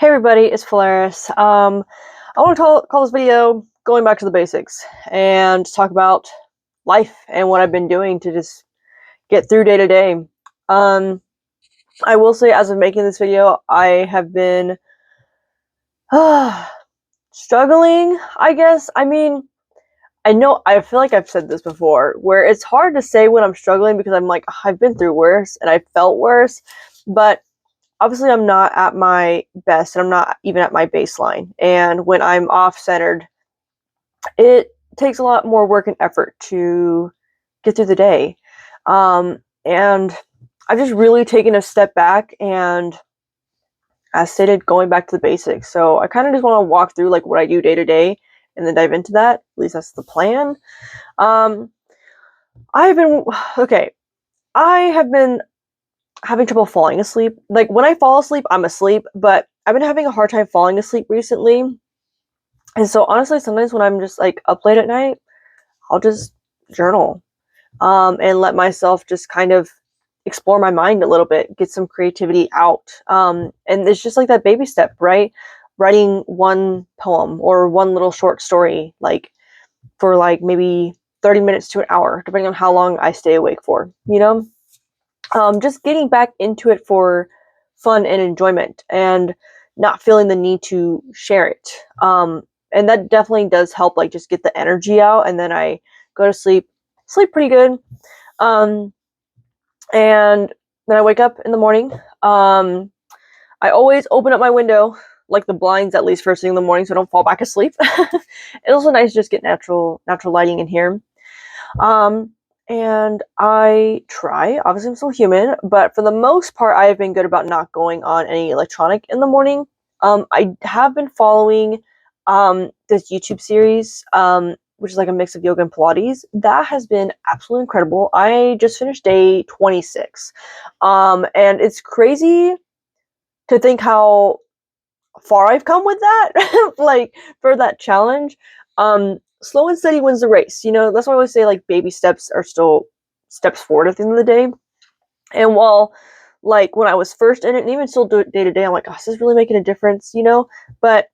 Hey everybody, it's Polaris. I want to call this video going back to the basics and talk about life and what I've been doing to just get through day to day. Um, I will say, as of making this video, I have been struggling, I guess. I feel like I've said this before, where it's hard to say when I'm struggling because I'm like, I've been through worse and I felt worse, but obviously I'm not at my best and I'm not even at my baseline. And when I'm off centered, it takes a lot more work and effort to get through the day. And I've just really taken a step back and, as stated, going back to the basics. So I kind of just want to walk through like what I do day to day and then dive into that. At least that's the plan. Um, I've been okay. I have been having trouble falling asleep. Like when I fall asleep, I'm asleep, but I've been having a hard time falling asleep recently. And so honestly, sometimes when I'm just like up late at night, I'll just journal and let myself just kind of explore my mind a little bit, get some creativity out. And it's just like that baby step, right? Writing one poem or one little short story, like for like maybe 30 minutes to an hour, depending on how long I stay awake for, you know? Just getting back into it for fun and enjoyment and not feeling the need to share it. And that definitely does help, like, just get the energy out. And then I go to sleep pretty good. Um, and then I wake up in the morning. I always open up my window, like the blinds, at least first thing in the morning, so I don't fall back asleep. It's also nice to just get natural lighting in here. Um, and I try, obviously I'm still human, but for the most part, I have been good about not going on any electronic in the morning. I have been following this YouTube series, which is like a mix of yoga and Pilates. That has been absolutely incredible. I just finished day 26. And it's crazy to think how far I've come with that, like for that challenge. Slow and steady wins the race. You know, that's why I always say like baby steps are still steps forward at the end of the day. And while like when I was first in it, and even still do it day to day, I'm like, oh, is this really making a difference? You know, but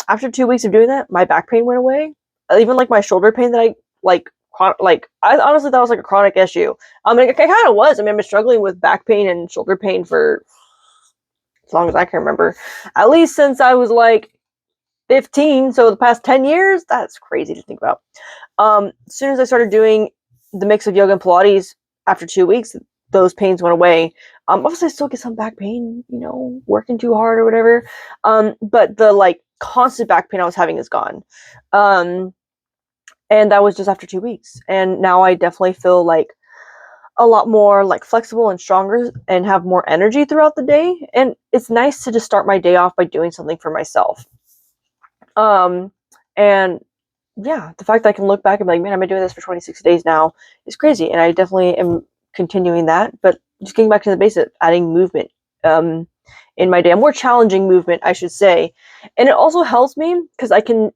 after 2 weeks of doing that, my back pain went away. Even like my shoulder pain that I I honestly thought it was like a chronic issue. I mean, it kind of was. I mean, I've been struggling with back pain and shoulder pain for as long as I can remember, at least since I was like 15. So the past 10 years, that's crazy to think about. As soon as I started doing the mix of yoga and Pilates, after 2 weeks, those pains went away. Obviously I still get some back pain, you know, working too hard or whatever. But the like constant back pain I was having is gone. And that was just after 2 weeks. And now I definitely feel like a lot more like flexible and stronger and have more energy throughout the day. And it's nice to just start my day off by doing something for myself. And yeah, the fact that I can look back and be like, man, I've been doing this for 26 days now is crazy. And I definitely am continuing that. But just getting back to the basics, adding movement in my day, a more challenging movement, I should say. And it also helps me because I can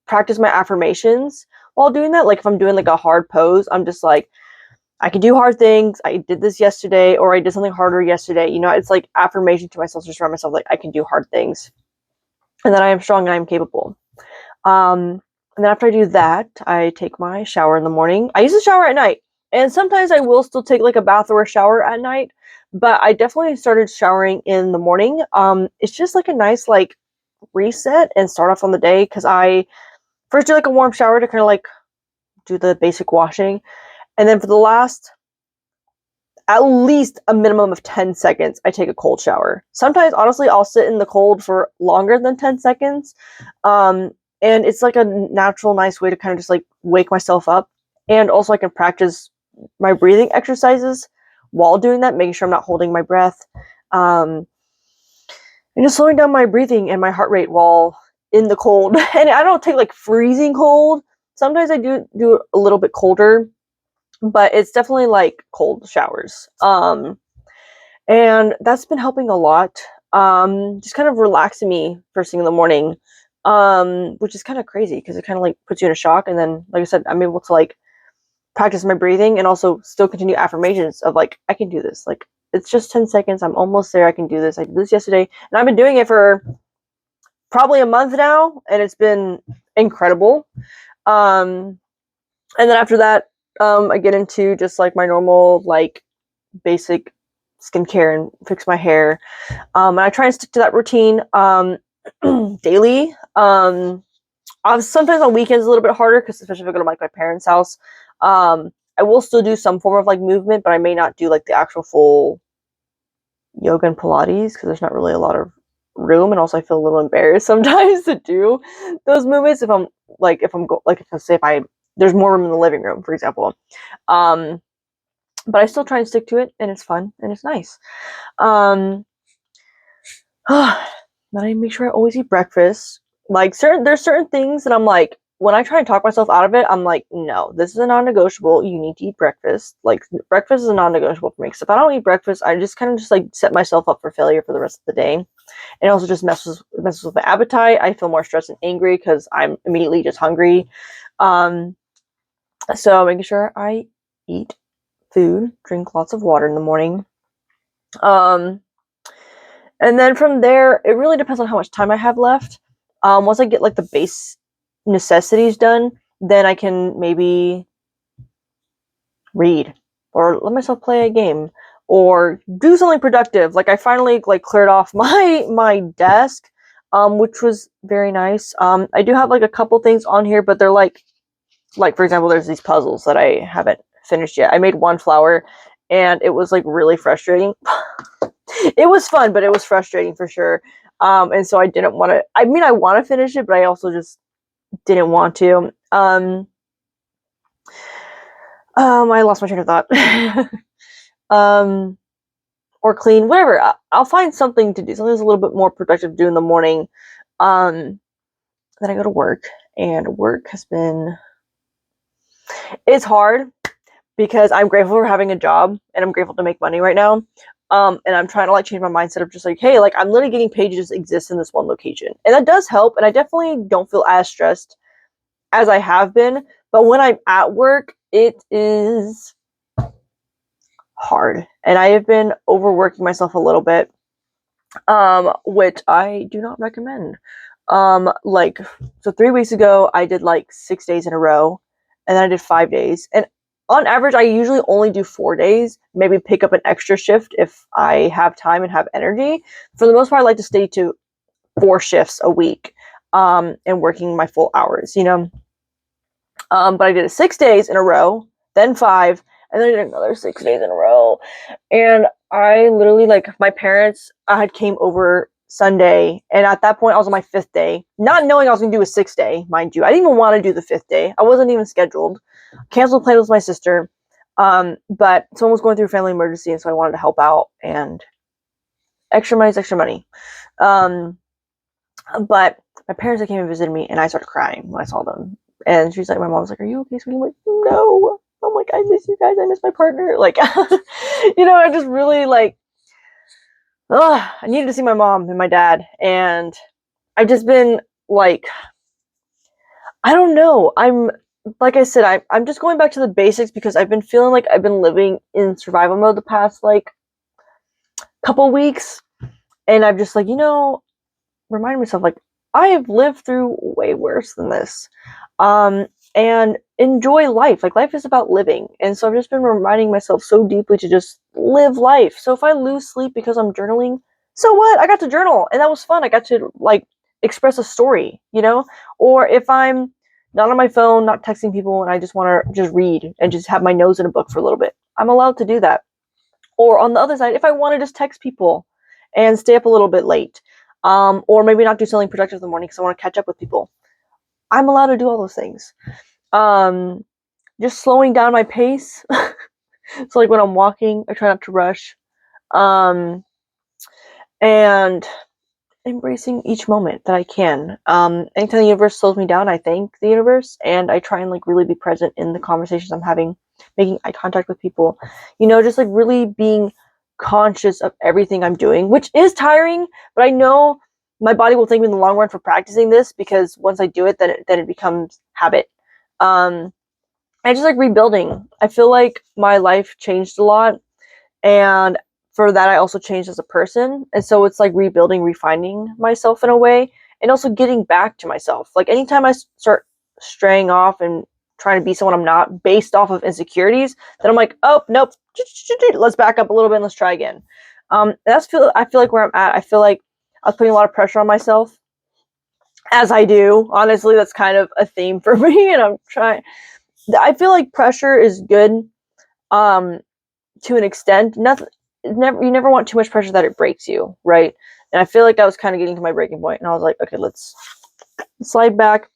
practice my affirmations while doing that. Like if I'm doing like a hard pose, I'm just like, I can do hard things. I did this yesterday, or I did something harder yesterday. You know, it's like affirmation to myself, just remind myself like I can do hard things, and that I am strong and I am capable. And then after I do that, I take my shower in the morning. I use the shower at night, and sometimes I will still take like a bath or a shower at night. But I definitely started showering in the morning. It's just like a nice like reset and start off on the day because I first do like a warm shower to kind of like do the basic washing, and then for the last at least a minimum of 10 seconds, I take a cold shower. Sometimes, honestly, I'll sit in the cold for longer than 10 seconds. And it's like a natural, nice way to kind of just like wake myself up. And also, I can practice my breathing exercises while doing that, making sure I'm not holding my breath. And just slowing down my breathing and my heart rate while in the cold. And I don't take like freezing cold. Sometimes I do a little bit colder, but it's definitely like cold showers. And that's been helping a lot. Just kind of relaxing me first thing in the morning, which is kind of crazy because it kind of like puts you in a shock. And then, like I said, I'm able to like practice my breathing and also still continue affirmations of like, I can do this. Like, it's just 10 seconds. I'm almost there. I can do this. I did this yesterday. And I've been doing it for probably a month now, and it's been incredible. And then after that, I get into just like my normal like basic skincare and fix my hair. And I try and stick to that routine daily. Sometimes on weekends a little bit harder because especially if I go to like my parents' house, I will still do some form of like movement, but I may not do like the actual full yoga and Pilates because there's not really a lot of room, and also I feel a little embarrassed sometimes to do those movements if I'm if I there's more room in the living room, for example. But I still try and stick to it, and it's fun and it's nice. Then I make sure I always eat breakfast. Like there's certain things that I'm like, when I try and talk myself out of it, I'm like, no, this is a non-negotiable. You need to eat breakfast. Like breakfast is a non-negotiable for me. Because if I don't eat breakfast, I just kind of just like set myself up for failure for the rest of the day. And it also just messes with my appetite. I feel more stressed and angry because I'm immediately just hungry. So making sure I eat food, drink lots of water in the morning. And then from there, it really depends on how much time I have left. Once I get like the base necessities done, then I can maybe read or let myself play a game or do something productive. Like I finally like cleared off my desk, which was very nice. I do have like a couple things on here, but they're like for example, there's these puzzles that I haven't finished yet. I made one flower, and it was like really frustrating. It was fun, but it was frustrating for sure. And so I didn't want to. I mean, I want to finish it, but I also just didn't want to. I lost my train of thought. Or clean, whatever. I'll find something to do. Something that's a little bit more productive to do in the morning. Then I go to work, and work has been. It's hard because I'm grateful for having a job, and I'm grateful to make money right now. And I'm trying to like change my mindset of just like, hey, like I'm literally getting paid to just exist in this one location. And that does help. And I definitely don't feel as stressed as I have been. But when I'm at work, it is hard. And I have been overworking myself a little bit, which I do not recommend. So 3 weeks ago, I did like 6 days in a row, and then I did 5 days. And on average, I usually only do 4 days, maybe pick up an extra shift if I have time and have energy. For the most part, I like to stay to 4 shifts a week, and working my full hours, you know? But I did it 6 days in a row, then 5, and then I did another 6 days in a row. And I literally, like, my parents had came over Sunday, and at that point, I was on my 5th day, not knowing I was going to do a 6th day, mind you. I didn't even want to do the 5th day. I wasn't even scheduled. Canceled plans with my sister. But someone was going through a family emergency, and so I wanted to help out, and extra money is extra money. But my parents came and visited me, and I started crying when I saw them. And she's like, my mom's like, are you okay, sweetie? I'm like, no. I'm like, I miss you guys. I miss my partner. Like, you know, I just really like, I needed to see my mom and my dad. And I've just been like, I don't know. Like I said, I'm just going back to the basics because I've been feeling like I've been living in survival mode the past like couple weeks. And I'm just like, you know, reminding myself like I have lived through way worse than this. And enjoy life. Like life is about living. And so I've just been reminding myself so deeply to just live life. So if I lose sleep because I'm journaling, so what? I got to journal and that was fun. I got to like express a story, you know? Or if I'm not on my phone, not texting people, and I just want to just read and just have my nose in a book for a little bit, I'm allowed to do that. Or on the other side, if I want to just text people and stay up a little bit late, or maybe not do something productive in the morning because I want to catch up with people, I'm allowed to do all those things. Just slowing down my pace. So like when I'm walking, I try not to rush. And embracing each moment that I can. Anytime the universe slows me down, I thank the universe, and I try and like really be present in the conversations I'm having, making eye contact with people, you know, just like really being conscious of everything I'm doing, which is tiring, but I know my body will thank me in the long run for practicing this because once I do it, then it becomes habit. I just like rebuilding. I feel like my life changed a lot, and for that I also changed as a person, and so it's like rebuilding, refining myself in a way. and also getting back to myself. Like anytime I start straying off and trying to be someone I'm not based off of insecurities, then I'm like, oh nope, let's back up a little bit and let's try again. I feel like where I'm at, I feel like I was putting a lot of pressure on myself, as I do. Honestly, that's kind of a theme for me, and I'm trying. I feel like pressure is good, to an extent. Nothing, you never want too much pressure that it breaks you, right? And I feel like I was kind of getting to my breaking point, and I was like, okay, let's slide back.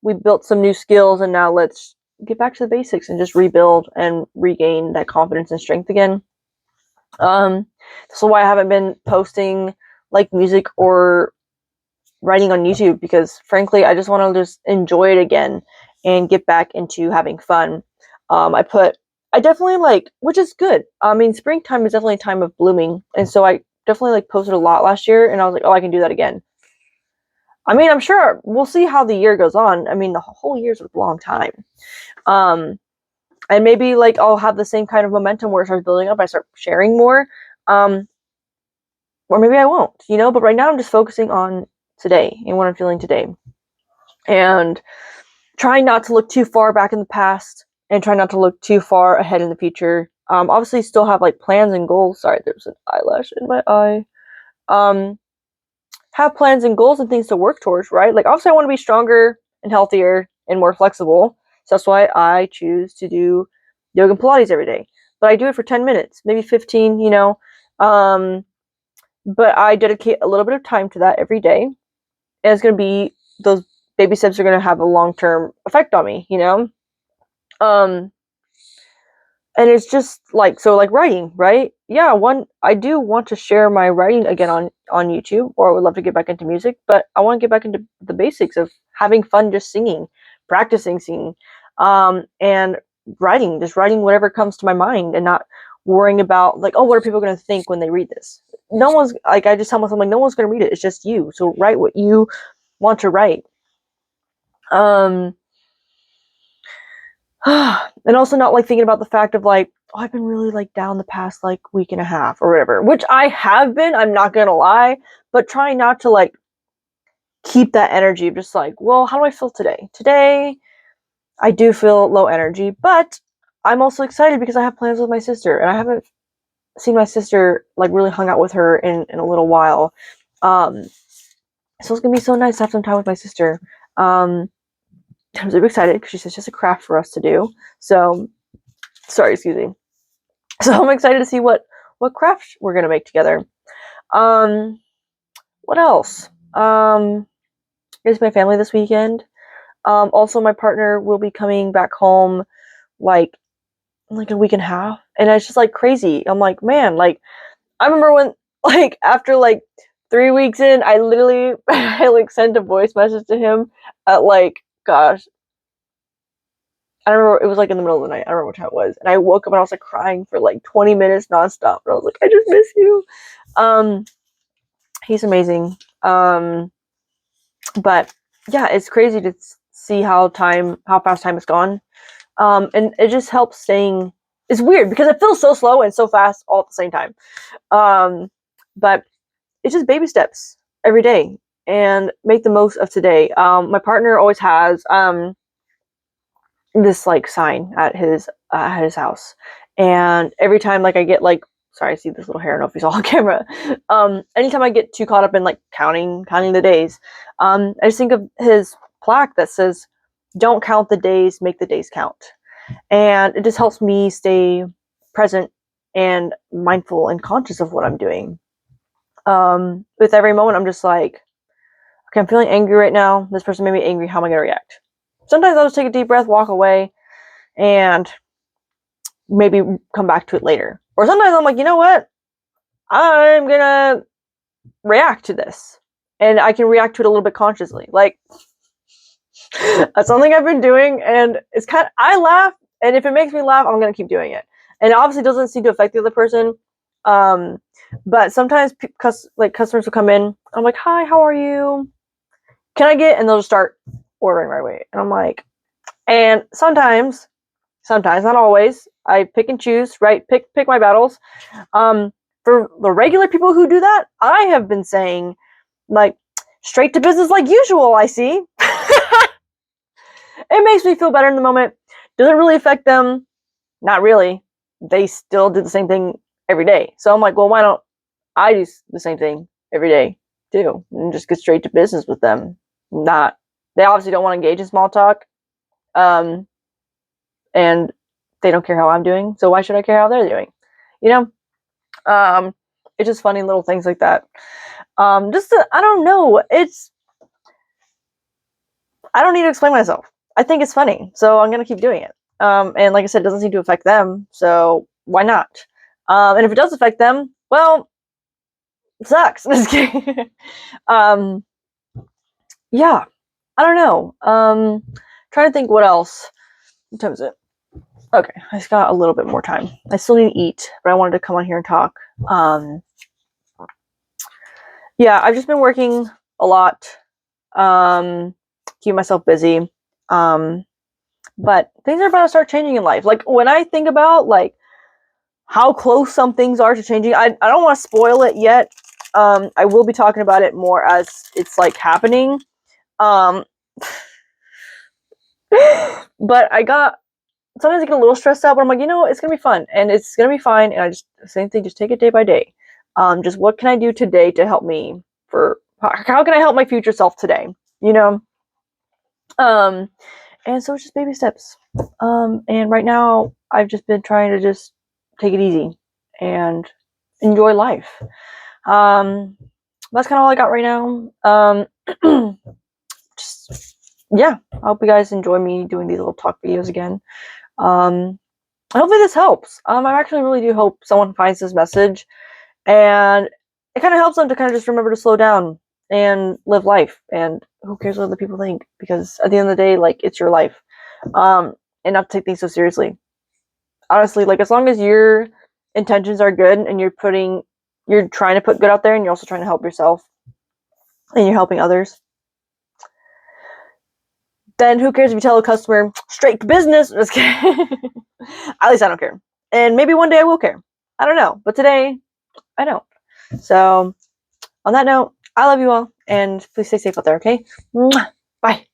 We built some new skills, and now let's get back to the basics and just rebuild and regain that confidence and strength again. So why I haven't been posting like music or writing on YouTube, because frankly, I just want to just enjoy it again and get back into having fun. I definitely like, which is good. I mean, springtime is definitely a time of blooming, and so I definitely like posted a lot last year, and I was like, oh, I can do that again. I mean, I'm sure we'll see how the year goes on. I mean, the whole year's a long time. And maybe like I'll have the same kind of momentum where it starts building up. I start sharing more, or maybe I won't, But right now I'm just focusing on today and what I'm feeling today, and trying not to look too far back in the past and try not to look too far ahead in the future. Obviously, still have like plans and goals. Sorry, there's an eyelash in my eye. Have plans and goals and things to work towards, right? Like, obviously, I want to be stronger and healthier and more flexible. So that's why I choose to do yoga and Pilates every day. But I do it for 10 minutes, maybe 15, but I dedicate a little bit of time to that every day. And it's going to be, those baby steps are going to have a long-term effect on me, and it's just like, so like writing, right? Yeah, I do want to share my writing again on YouTube, or I would love to get back into music, but I want to get back into the basics of having fun, just singing, practicing singing, and just writing whatever comes to my mind, and not worrying about like, oh, what are people going to think when they read this? No one's like, I just tell myself like, no one's going to read it. It's just you. So write what you want to write. And also not like thinking about the fact of like, oh, I've been really like down the past like week and a half or whatever, which I have been, I'm not gonna lie, but trying not to like keep that energy of just like, well, how do I feel today? Today, I do feel low energy, but I'm also excited because I have plans with my sister, and I haven't seen my sister, like really hung out with her in a little while. So it's gonna be so nice to have some time with my sister. I'm super excited because she says just a craft for us to do. So, sorry, excuse me. So I'm excited to see what craft we're gonna make together. What else? Here's my family this weekend. Also, my partner will be coming back home, like a week and a half, and it's just like crazy. I'm like, man, like I remember when, like after like 3 weeks in, I literally I like sent a voice message to him at like, gosh, I remember it was like in the middle of the night. I don't remember what time it was. And I woke up and I was like crying for like 20 minutes nonstop. And I was like, I just miss you. He's amazing. But yeah, it's crazy to see how fast time has gone. And it just helps staying. It's weird because it feels so slow and so fast all at the same time. But it's just baby steps every day and make the most of today. My partner always has this like sign at his house, and every time like I get like, sorry, I see this little hair, I don't know if you saw on camera. Anytime I get too caught up in like counting the days, I just think of his plaque that says, don't count the days, make the days count. And it just helps me stay present and mindful and conscious of what I'm doing. With every moment I'm just like, okay, I'm feeling angry right now, this person made me angry, how am I going to react? Sometimes I'll just take a deep breath, walk away, and maybe come back to it later. Or sometimes I'm like, you know what? I'm gonna react to this. And I can react to it a little bit consciously. Like, that's something I've been doing, and it's I laugh, and if it makes me laugh, I'm gonna keep doing it. And it obviously doesn't seem to affect the other person. But sometimes customers will come in, I'm like, hi, how are you? Can I get, and they'll just start ordering right away. And I'm like, and sometimes, not always, I pick and choose, right? Pick my battles. For the regular people who do that, I have been saying, like, straight to business like usual, I see. It makes me feel better in the moment. Does it really affect them? Not really. They still do the same thing every day. So I'm like, well, why don't I do the same thing every day too, and just get straight to business with them? Not. They obviously don't want to engage in small talk, and they don't care how I'm doing. So why should I care how they're doing? You know, it's just funny little things like that. I don't know. I don't need to explain myself. I think it's funny, so I'm gonna keep doing it. And like I said, it doesn't seem to affect them, so why not? And if it does affect them, well, it sucks. Just kidding. Yeah, I don't know. Trying to think what else. What time is it? Okay, I just got a little bit more time. I still need to eat, but I wanted to come on here and talk. Yeah, I've just been working a lot. Keep myself busy. But things are about to start changing in life. Like when I think about like how close some things are to changing, I don't want to spoil it yet. I will be talking about it more as it's like happening. But sometimes I get a little stressed out, but I'm like, it's gonna be fun and it's gonna be fine. And I just same thing, just take it day by day. Just what can I do today to help me how can I help my future self today? And so it's just baby steps. And right now I've just been trying to just take it easy and enjoy life. That's kind of all I got right now. Yeah, I hope you guys enjoy me doing these little talk videos again. Hopefully this helps. I actually really do hope someone finds this message and it kind of helps them to kind of just remember to slow down and live life, and who cares what other people think, because at the end of the day, like, it's your life. And not take things so seriously. Honestly, like, as long as your intentions are good and you're trying to put good out there and you're also trying to help yourself and you're helping others, then who cares if you tell a customer straight to business? Just kidding. At least I don't care. And maybe one day I will care. I don't know. But today, I don't. So, on that note, I love you all, and please stay safe out there, okay? Mwah. Bye.